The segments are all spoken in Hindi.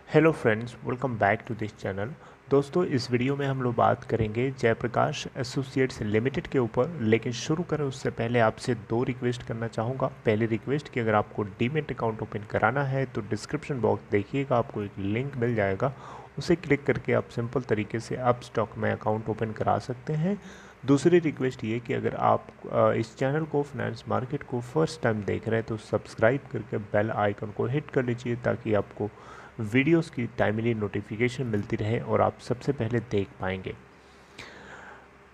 Hello friends, welcome back to this channel. दोस्तों, इस वीडियो में हम लोग बात करेंगे जयप्रकाश एसोसिएट्स लिमिटेड के ऊपर। लेकिन शुरू करें उससे पहले आपसे दो रिक्वेस्ट करना चाहूँगा। पहली रिक्वेस्ट कि अगर आपको डीमैट अकाउंट ओपन कराना है तो डिस्क्रिप्शन बॉक्स देखिएगा, आपको एक लिंक मिल जाएगा। उसे क्लिक करके आप सिंपल तरीके से अब स्टॉक में अकाउंट ओपन करा सकते हैं। दूसरी रिक्वेस्ट ये कि अगर आप इस चैनल को फाइनेंस मार्केट को फर्स्ट टाइम देख रहे हैं तो सब्सक्राइब करके बेल आइकन को हिट कर लीजिए, ताकि आपको वीडियोस की टाइमली नोटिफिकेशन मिलती रहे और आप सबसे पहले देख पाएंगे।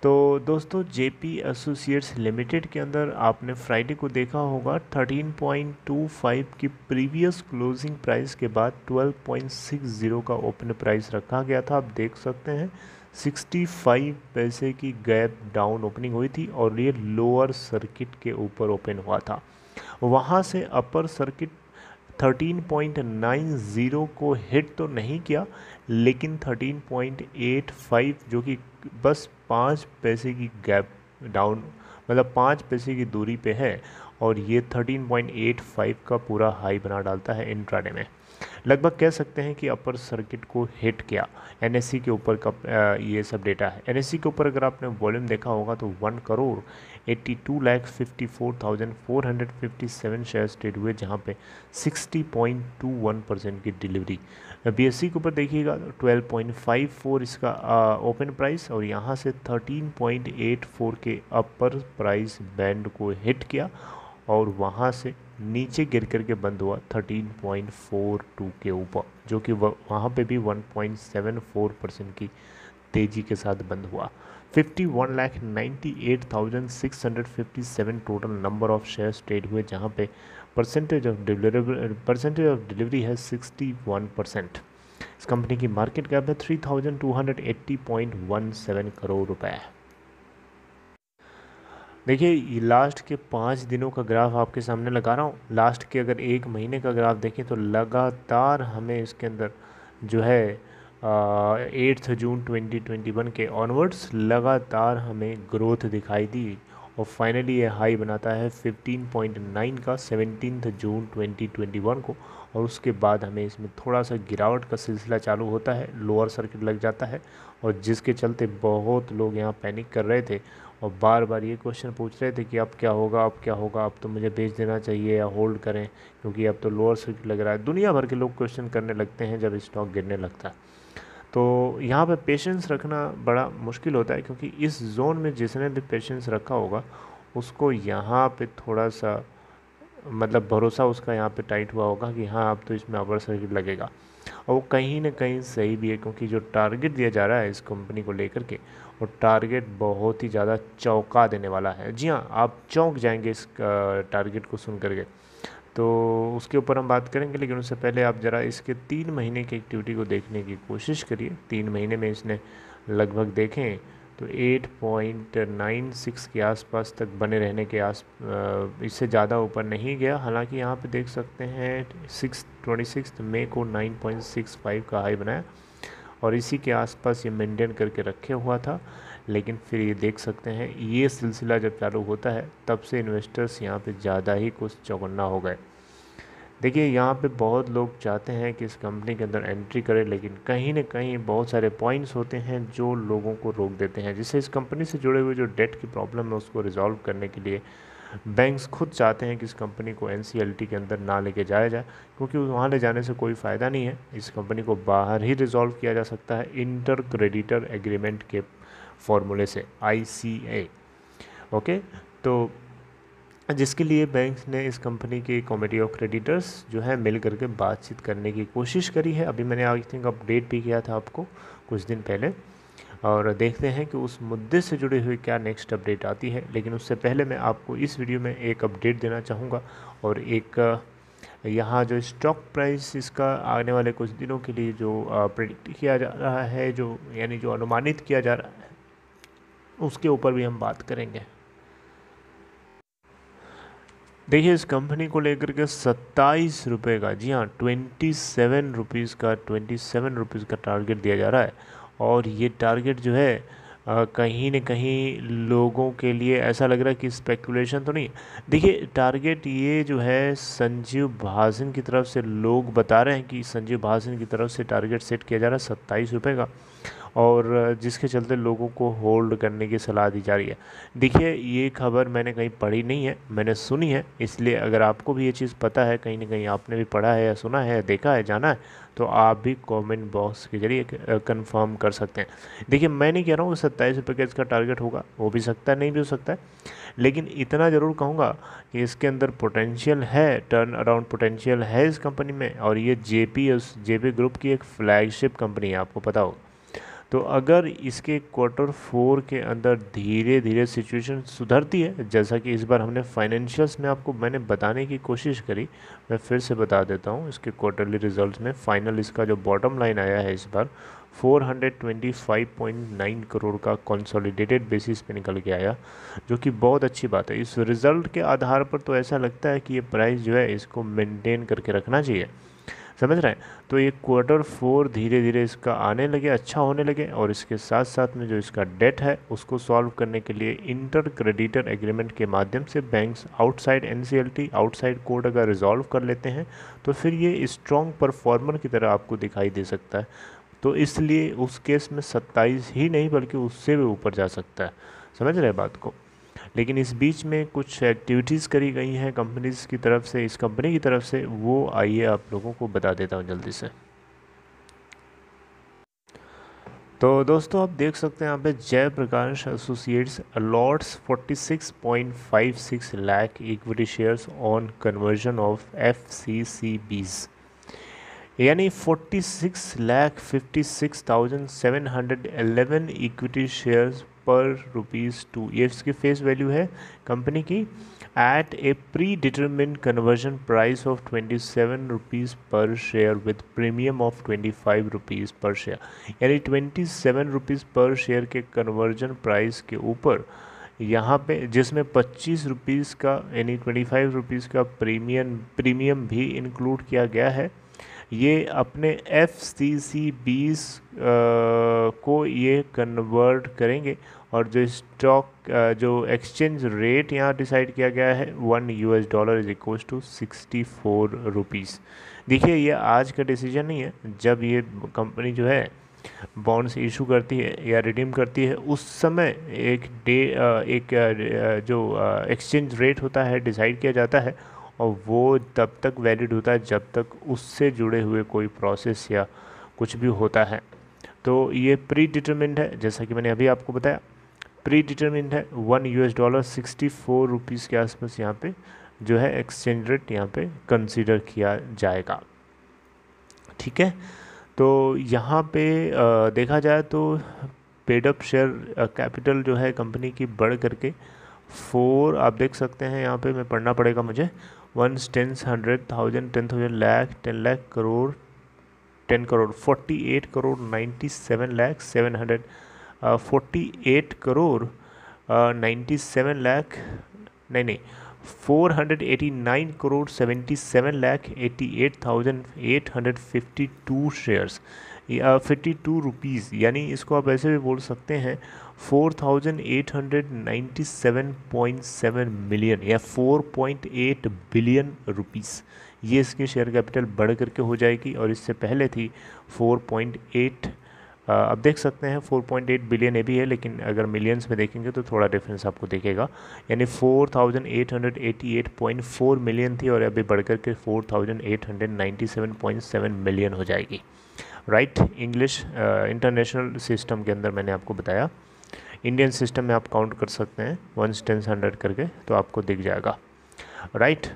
तो दोस्तों, जेपी एसोसिएट्स लिमिटेड के अंदर आपने फ्राइडे को देखा होगा 13.25 की प्रीवियस क्लोजिंग प्राइस के बाद 12.60 का ओपन प्राइस रखा गया था। आप देख सकते हैं 65 पैसे की गैप डाउन ओपनिंग हुई थी और ये लोअर सर्किट के ऊपर ओपन हुआ था। वहाँ से अपर सर्किट 13.90 को हिट तो नहीं किया, लेकिन 13.85 जो कि बस 5 पैसे की गैप डाउन, मतलब 5 पैसे की दूरी पे है, और ये 13.85 का पूरा हाई बना डालता है इंट्राडे में। लगभग कह सकते हैं कि अपर सर्किट को हिट किया। एनएससी के ऊपर का ये सब डेटा है। एनएससी के ऊपर अगर आपने वॉल्यूम देखा होगा तो 1,82,54,457 शेयर्स ट्रेड हुए, जहां पे 60.21% की डिलीवरी। बीएससी के ऊपर देखिएगा 12.54 इसका ओपन प्राइस, और यहाँ से 13.84 के अपर प्राइस बैंड को हिट किया और वहाँ से नीचे गिर करके बंद हुआ 13.42 के ऊपर, जो कि वहाँ पे भी 1.74% की तेज़ी के साथ बंद हुआ। 51,98,657 total number of shares trade हुए, जहाँ पे परसेंटेज ऑफ डिलीवरी है 61%। इस कंपनी की मार्केट कैप है 3,280.17 करोड़ रुपए। देखिए, लास्ट के 5 दिनों का ग्राफ आपके सामने लगा रहा हूँ। लास्ट के अगर एक महीने का ग्राफ देखें तो लगातार हमें इसके अंदर जो है 8 जून 2021 के ऑनवर्ड्स लगातार हमें ग्रोथ दिखाई दी, और फाइनली ये हाई बनाता है 15.9 का 17 जून 2021 को। और उसके बाद हमें इसमें थोड़ा सा गिरावट का सिलसिला चालू होता है, लोअर सर्किट लग जाता है, और जिसके चलते बहुत लोग यहाँ पैनिक कर रहे थे और बार बार ये क्वेश्चन पूछ रहे थे कि अब क्या होगा, अब क्या होगा, अब तो मुझे बेच देना चाहिए या होल्ड करें, क्योंकि अब तो लोअर सर्किट लग रहा है। दुनिया भर के लोग क्वेश्चन करने लगते हैं जब स्टॉक गिरने लगता है। तो यहाँ पे पेशेंस रखना बड़ा मुश्किल होता है, क्योंकि इस जोन में जिसने भी पेशेंस रखा होगा उसको यहाँ पे थोड़ा सा, मतलब भरोसा उसका यहाँ पे टाइट हुआ होगा कि हाँ अब तो इसमें अपर सर्किट लगेगा। और वो कहीं ना कहीं सही भी है, क्योंकि जो टारगेट दिया जा रहा है इस कंपनी को लेकर के, और टारगेट बहुत ही ज़्यादा चौंका देने वाला है। जी हाँ, आप चौंक जाएंगे इस टारगेट को सुन करके। तो उसके ऊपर हम बात करेंगे, लेकिन उससे पहले आप ज़रा इसके 3 महीने की एक्टिविटी को देखने की कोशिश करिए। 3 महीने में इसने लगभग देखें तो 8.96 के आसपास तक बने रहने के इससे ज़्यादा ऊपर नहीं गया। हालांकि यहाँ पे देख सकते हैं 26 मई को 9.65 का हाई बनाया, और इसी के आसपास ये मेंटेन करके रखे हुआ था। लेकिन फिर ये देख सकते हैं ये सिलसिला जब चालू होता है तब से इन्वेस्टर्स यहाँ पे ज़्यादा ही कुछ चौकन्ना हो गए। देखिए, यहाँ पे बहुत लोग चाहते हैं कि इस कंपनी के अंदर एंट्री करें, लेकिन कहीं ना कहीं बहुत सारे पॉइंट्स होते हैं जो लोगों को रोक देते हैं। जिससे इस कंपनी से जुड़े हुए जो डेट की प्रॉब्लम है उसको रिजॉल्व करने के लिए बैंक्स खुद चाहते हैं कि इस कंपनी को एनसीएलटी के अंदर ना लेके जाया जाए, क्योंकि वहाँ ले जाने से कोई फ़ायदा नहीं है। इस कंपनी को बाहर ही रिजॉल्व किया जा सकता है इंटर क्रेडिटर एग्रीमेंट के फॉर्मूले से, ICA। ओके, तो जिसके लिए बैंक्स ने इस कंपनी के कमेटी ऑफ क्रेडिटर्स जो है मिल करके बातचीत करने की कोशिश करी है। अभी मैंने आई थिंक अपडेट भी किया था आपको कुछ दिन पहले, और देखते हैं कि उस मुद्दे से जुड़ी हुई क्या नेक्स्ट अपडेट आती है। लेकिन उससे पहले मैं आपको इस वीडियो में एक अपडेट देना चाहूँगा, और एक यहाँ जो स्टॉक प्राइस इसका आने वाले कुछ दिनों के लिए जो प्रेडिक्ट किया जा रहा है, जो यानी जो अनुमानित किया जा रहा है, उसके ऊपर भी हम बात करेंगे। देखिए, इस कंपनी को लेकर के 27 रुपये का, जी हाँ 27 रुपीज़ का 27 रुपीज़ का टारगेट दिया जा रहा है। और ये टारगेट जो है कहीं न कहीं लोगों के लिए ऐसा लग रहा है कि स्पेकुलेशन तो नहीं। देखिए टारगेट ये जो है संजीव भासन की तरफ से लोग बता रहे हैं कि संजीव भासन की तरफ से टारगेट सेट किया जा रहा है 27 रुपये का, और जिसके चलते लोगों को होल्ड करने की सलाह दी जा रही है। देखिए ये खबर मैंने कहीं पढ़ी नहीं है, मैंने सुनी है, इसलिए अगर आपको भी ये चीज़ पता है, कहीं ना कहीं आपने भी पढ़ा है या सुना है, देखा है, जाना है, तो आप भी कमेंट बॉक्स के जरिए कंफर्म कर सकते हैं। देखिए मैं नहीं कह रहा हूँ 27 रुपये का इसका टारगेट होगा, हो भी सकता है, नहीं भी हो सकता है, लेकिन इतना ज़रूर कहूँगा कि इसके अंदर पोटेंशियल है, टर्न अराउंड पोटेंशियल है इस कंपनी में, और ये जेपी ग्रुप की एक फ्लैगशिप कंपनी है, आपको पता हो। तो अगर इसके Q4 के अंदर धीरे धीरे सिचुएशन सुधरती है, जैसा कि इस बार हमने फाइनेंशियल्स में आपको मैंने बताने की कोशिश करी, मैं फिर से बता देता हूँ, इसके क्वार्टरली रिजल्ट्स में फाइनल इसका जो बॉटम लाइन आया है इस बार 425.9 करोड़ का कंसोलिडेटेड बेसिस पे निकल के आया, जो कि बहुत अच्छी बात है। इस रिज़ल्ट के आधार पर तो ऐसा लगता है कि ये प्राइस जो है इसको मेंटेन करके रखना चाहिए, समझ रहे हैं। तो ये Q4 धीरे धीरे इसका आने लगे, अच्छा होने लगे, और इसके साथ साथ में जो इसका डेट है उसको सॉल्व करने के लिए इंटर क्रेडिटर एग्रीमेंट के माध्यम से banks outside NCLT outside court अगर रिजॉल्व कर लेते हैं तो फिर ये स्ट्रॉन्ग परफॉर्मर की तरह आपको दिखाई दे सकता है। तो इसलिए उस केस में 27 ही नहीं बल्कि उससे भी ऊपर जा सकता है, समझ रहे बात को। लेकिन इस बीच में कुछ एक्टिविटीज़ करी गई हैं कंपनीज़ की तरफ से, इस कंपनी की तरफ से, वो आइए आप लोगों को बता देता हूँ जल्दी से। तो दोस्तों आप देख सकते हैं यहाँ पे Jaiprakash associates allots 46.56 lakh equity shares on conversion of FCCBs, यानी 46,56,711 इक्विटी शेयर्स पर ₹2, ये इसकी फेस वैल्यू है कंपनी की, at a predetermined conversion price of ₹27 per share with premium of ₹25 पर शेयर, यानी ₹27 पर शेयर के कन्वर्जन प्राइस के ऊपर यहाँ पे जिसमें ₹25 का यानी ₹25 का प्रीमियम भी इंक्लूड किया गया है। ये अपने FCCBs को ये कन्वर्ट करेंगे, और जो स्टॉक जो एक्सचेंज रेट यहाँ डिसाइड किया गया है $1 इज इक्वल टू 64 रुपीज़। देखिए ये आज का डिसीजन नहीं है, जब ये कंपनी जो है बॉन्ड्स इशू करती है या रिडीम करती है उस समय जो एक्सचेंज रेट होता है डिसाइड किया जाता है, और वो तब तक वैलिड होता है जब तक उससे जुड़े हुए कोई प्रोसेस या कुछ भी होता है। तो ये प्री डिटरमिन्ड है, जैसा कि मैंने अभी आपको बताया, प्री डिटरमिन्ड है। $1 64 रुपीज़ के आसपास यहाँ पे जो है एक्सचेंज रेट यहाँ पे कंसीडर किया जाएगा, ठीक है। तो यहाँ पे देखा जाए तो पेड अप शेयर कैपिटल जो है कंपनी की बढ़ करके 4, आप देख सकते हैं यहाँ पे, मैं पढ़ना पड़ेगा मुझे, 1 10 100,000 10,000 लाख 10 लाख करोड़ 10 करोड़ 48 करोड़ 97 लाख 700 48 करोड़ 97 लाख नहीं 489 करोड़ 77 लाख 88,852 शेयर्स, 52 रुपीज़, यानी इसको आप ऐसे भी बोल सकते हैं 4,897.7 मिलियन या 4.8 बिलियन रुपीज़, ये इसकी शेयर कैपिटल बढ़ करके हो जाएगी। और इससे पहले थी 4.8, अब देख सकते हैं 4.8 बिलियन ये भी है, लेकिन अगर मिलियंस में देखेंगे तो थोड़ा डिफरेंस आपको दिखेगा, यानी 4,888.4 मिलियन थी और अभी बढ़ करके 4,897.7 मिलियन हो जाएगी, राइट। इंग्लिश इंटरनेशनल सिस्टम के अंदर मैंने आपको बताया, इंडियन सिस्टम में आप काउंट कर सकते हैं 1 10 100 करके, तो आपको दिख जाएगा, राइट।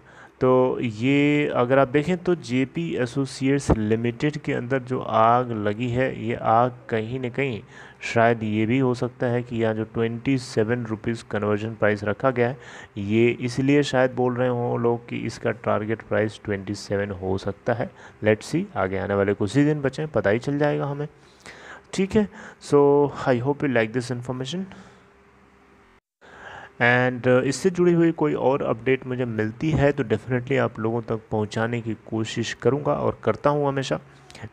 तो ये अगर आप देखें तो जेपी एसोसिएट्स लिमिटेड के अंदर जो आग लगी है, ये आग कहीं न कहीं शायद ये भी हो सकता है कि यहाँ जो 27 रुपीज़ कन्वर्जन प्राइस रखा गया है, ये इसलिए शायद बोल रहे हों लोग कि इसका टारगेट प्राइस 27 हो सकता है। लेट्स सी, आगे आने वाले कुछ ही दिन बचे हैं, पता ही चल जाएगा हमें, ठीक है। So I hope you like this information, and इससे जुड़ी हुई कोई और अपडेट मुझे मिलती है तो डेफिनेटली आप लोगों तक पहुंचाने की कोशिश करूंगा और करता हूं हमेशा।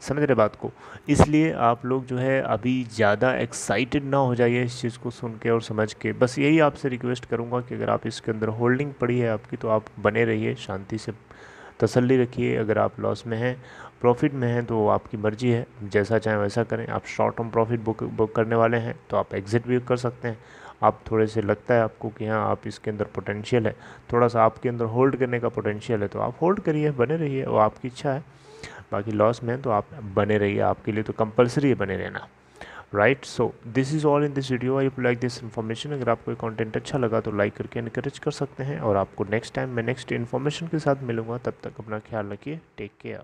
समझ रहे बात को। इसलिए आप लोग जो है अभी ज़्यादा एक्साइटेड ना हो जाइए इस चीज़ को सुन के और समझ के। बस यही आपसे रिक्वेस्ट करूँगा कि अगर आप इसके अंदर होल्डिंग पड़ी है आपकी तो आप बने रहिए, शांति से तसल्ली रखिए। अगर आप लॉस में हैं, प्रॉफिट में हैं, तो आपकी मर्ज़ी है, जैसा चाहें वैसा करें। आप शॉर्ट टर्म प्रॉफिट बुक करने वाले हैं तो आप एग्ज़िट भी कर सकते हैं। आप थोड़े से लगता है आपको कि हाँ आप इसके अंदर पोटेंशियल है, थोड़ा सा आपके अंदर होल्ड करने का पोटेंशियल है, तो आप होल्ड करिए, बने रहिए, वो आपकी इच्छा है। बाकी लॉस में तो आप बने रहिए, आपके लिए तो कंपलसरी है बने रहना, right. So this is all in this video. I like this information. अगर आपको ये कंटेंट अच्छा लगा तो लाइक करके इनकरेज कर सकते हैं, और आपको नेक्स्ट टाइम मैं नेक्स्ट इन्फॉर्मेशन के साथ मिलूंगा। तब तक अपना ख्याल रखिए, टेक केयर।